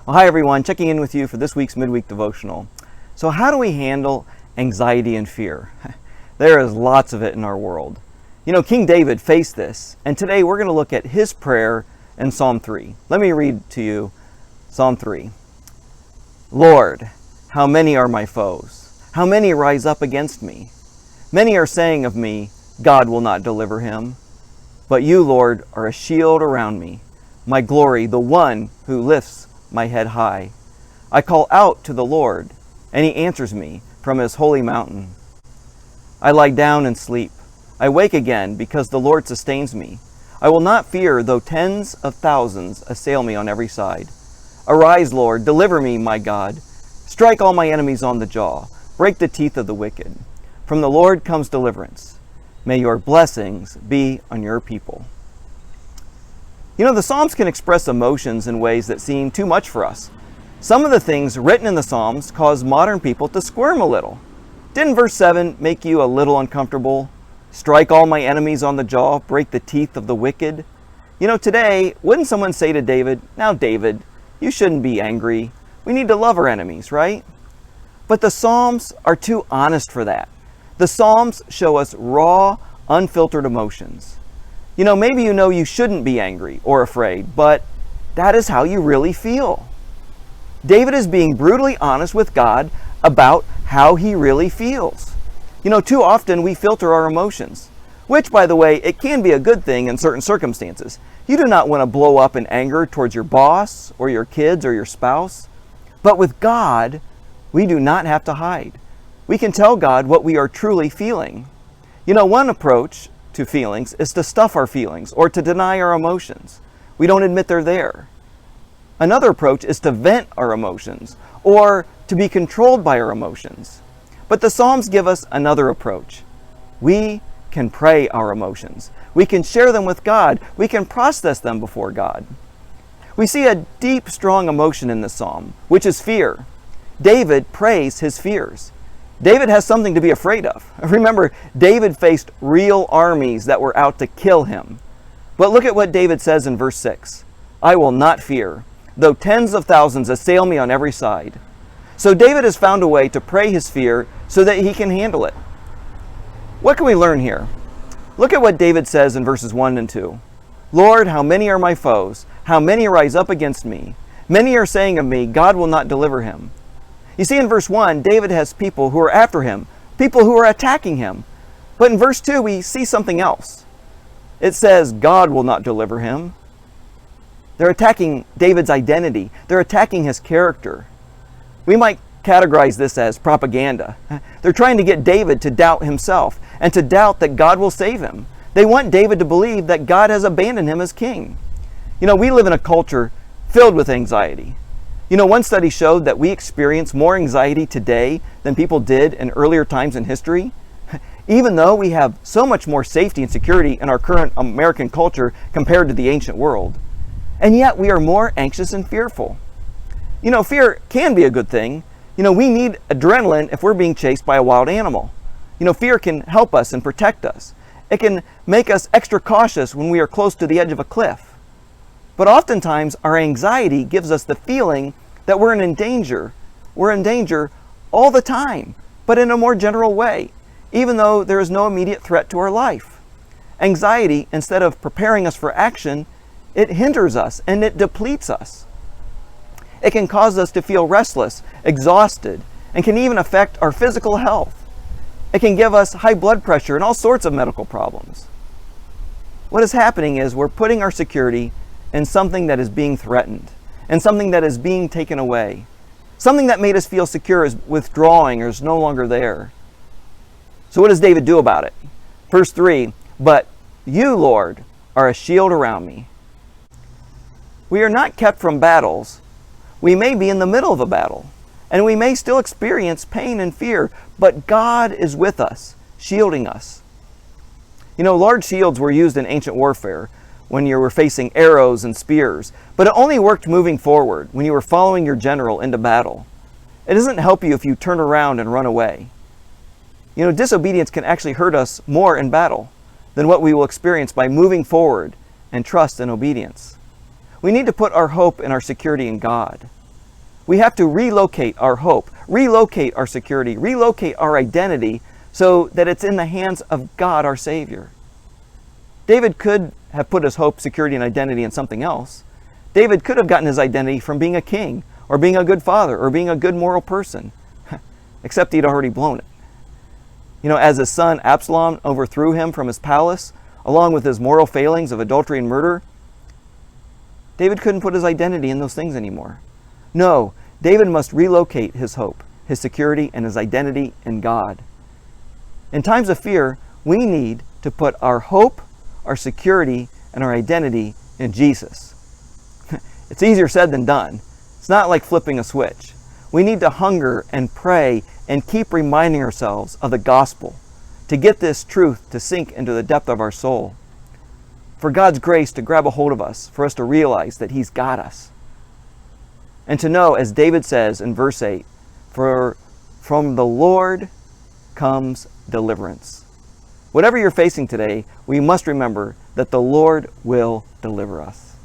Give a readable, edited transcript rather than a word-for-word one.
Well, hi everyone, checking in with you for this week's Midweek Devotional. So how do we handle anxiety and fear? There is lots of it in our world. You know, King David faced this, and today we're going to look at his prayer in Psalm 3. Let me read to you Psalm 3. Lord, how many are my foes? How many rise up against me? Many are saying of me, God will not deliver him. But you, Lord, are a shield around me, my glory, the one who lifts my head high. I call out to the Lord, and he answers me from his holy mountain. I lie down and sleep. I wake again because the Lord sustains me. I will not fear though tens of thousands assail me on every side. Arise, Lord, deliver me, my God. Strike all my enemies on the jaw. Break the teeth of the wicked. From the Lord comes deliverance. May your blessings be on your people. You know, the Psalms can express emotions in ways that seem too much for us. Some of the things written in the Psalms cause modern people to squirm a little. Didn't verse 7 make you a little uncomfortable? Strike all my enemies on the jaw, break the teeth of the wicked. You know, today, wouldn't someone say to David, now David, you shouldn't be angry. We need to love our enemies, right? But the Psalms are too honest for that. The Psalms show us raw, unfiltered emotions. You know you shouldn't be angry or afraid, but that is how you really feel. David is being brutally honest with God about how he really feels. You know, too often we filter our emotions, which, by the way, it can be a good thing in certain circumstances. You do not want to blow up in anger towards your boss or your kids or your spouse. But with God, we do not have to hide. We can tell God what we are truly feeling. You know, one approach to feelings is to stuff our feelings or to deny our emotions. We don't admit they're there. Another approach is to vent our emotions or to be controlled by our emotions. But the Psalms give us another approach. We can pray our emotions. We can share them with God. We can process them before God. We see a deep, strong emotion in the Psalm, which is fear. David prays his fears. David has something to be afraid of. Remember, David faced real armies that were out to kill him. But look at what David says in verse 6. I will not fear, though tens of thousands assail me on every side. So David has found a way to pray his fear so that he can handle it. What can we learn here? Look at what David says in verses 1 and 2. Lord, how many are my foes? How many rise up against me? Many are saying of me, God will not deliver him. You see, in verse 1, David has people who are after him, people who are attacking him. But in verse 2, we see something else. It says, God will not deliver him. They're attacking David's identity. They're attacking his character. We might categorize this as propaganda. They're trying to get David to doubt himself and to doubt that God will save him. They want David to believe that God has abandoned him as king. You know, we live in a culture filled with anxiety. You know, one study showed that we experience more anxiety today than people did in earlier times in history. Even though we have so much more safety and security in our current American culture compared to the ancient world. And yet we are more anxious and fearful. You know, fear can be a good thing. You know, we need adrenaline if we're being chased by a wild animal. You know, fear can help us and protect us. It can make us extra cautious when we are close to the edge of a cliff. But oftentimes our anxiety gives us the feeling that we're in danger. We're in danger all the time, but in a more general way, even though there is no immediate threat to our life. Anxiety, instead of preparing us for action, it hinders us and it depletes us. It can cause us to feel restless, exhausted, and can even affect our physical health. It can give us high blood pressure and all sorts of medical problems. What is happening is we're putting our security in something that is being threatened, and something that is being taken away. Something that made us feel secure is withdrawing or is no longer there. So what does David do about it? Verse 3, but you, Lord, are a shield around me. We are not kept from battles. We may be in the middle of a battle, and we may still experience pain and fear, but God is with us, shielding us. You know, large shields were used in ancient warfare when you were facing arrows and spears, but it only worked moving forward when you were following your general into battle. It doesn't help you if you turn around and run away. You know, disobedience can actually hurt us more in battle than what we will experience by moving forward and trust and obedience. We need to put our hope and our security in God. We have to relocate our hope, relocate our security, relocate our identity so that it's in the hands of God, our Savior. David could have put his hope, security, and identity in something else. David could have gotten his identity from being a king, or being a good father, or being a good moral person, except he'd already blown it. As his son Absalom overthrew him from his palace, along with his moral failings of adultery and murder, David couldn't put his identity in those things anymore. No, David must relocate his hope, his security, and his identity in God. In times of fear, we need to put our hope, our security, and our identity in Jesus. It's easier said than done. It's not like flipping a switch. We need to hunger and pray and keep reminding ourselves of the gospel to get this truth to sink into the depth of our soul. For God's grace to grab a hold of us, for us to realize that He's got us. And to know, as David says in verse 8, for from the Lord comes deliverance. Whatever you're facing today, we must remember that the Lord will deliver us.